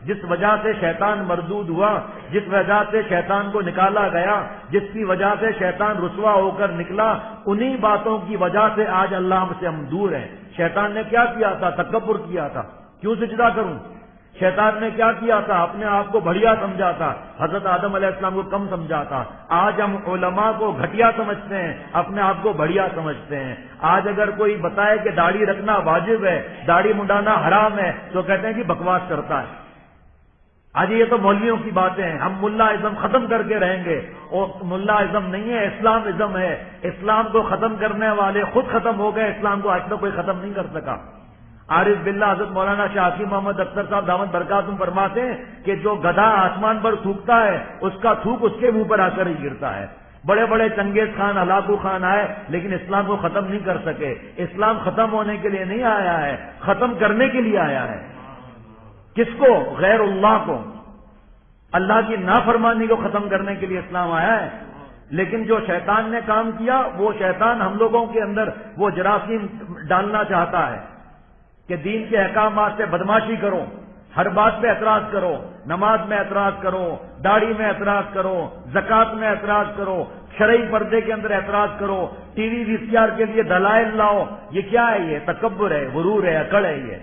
جس وجہ سے شیطان مردود ہوا، جس وجہ سے شیطان کو نکالا گیا، جس کی وجہ سے شیطان رسوا ہو کر نکلا، انہی باتوں کی وجہ سے آج اللہ سے ہم دور ہیں۔ شیطان نے کیا کیا تھا؟ تکبر کیا تھا، کیوں سجدہ کروں؟ شیطان نے کیا کیا تھا؟ اپنے آپ کو بڑھیا سمجھا تھا، حضرت آدم علیہ السلام کو کم سمجھا تھا۔ آج ہم علماء کو گھٹیا سمجھتے ہیں، اپنے آپ کو بڑھیا سمجھتے ہیں۔ آج اگر کوئی بتائے کہ داڑھی رکھنا واجب ہے، داڑھی منڈانا حرام ہے، تو کہتے ہیں کہ بکواس کرتا ہے۔ آج یہ تو مولویوں کی باتیں ہیں، ہم ملا ازم ختم کر کے رہیں گے، اور ملا ازم نہیں ہے، اسلام ازم ہے۔ اسلام کو ختم کرنے والے خود ختم ہو گئے، اسلام کو آج تک کوئی ختم نہیں کر سکا۔ عارف باللہ حضرت مولانا شاہ محمد اختر صاحب دامت برکاتہم فرماتے ہیں کہ جو گدھا آسمان پر تھوکتا ہے، اس کا تھوک اس کے منہ پر آ کر ہی گرتا ہے۔ بڑے بڑے چنگیز خان، ہلاکو خان آئے، لیکن اسلام کو ختم نہیں کر سکے۔ اسلام ختم ہونے کے لیے نہیں آیا ہے، ختم کرنے کے لیے آیا ہے۔ کس کو؟ غیر اللہ کو، اللہ کی نافرمانی کو ختم کرنے کے لیے اسلام آیا ہے۔ لیکن جو شیطان نے کام کیا، وہ شیطان ہم لوگوں کے اندر وہ جراثیم ڈالنا چاہتا ہے کہ دین کے احکامات سے بدماشی کرو، ہر بات پہ اعتراض کرو، نماز میں اعتراض کرو، داڑھی میں اعتراض کرو، زکوٰۃ میں اعتراض کرو، شرعی پردے کے اندر اعتراض کرو، ٹی وی وی سی آر کے لیے دلائل لاؤ۔ یہ کیا ہے؟ یہ تکبر ہے، غرور ہے، اکڑ ہے۔ یہ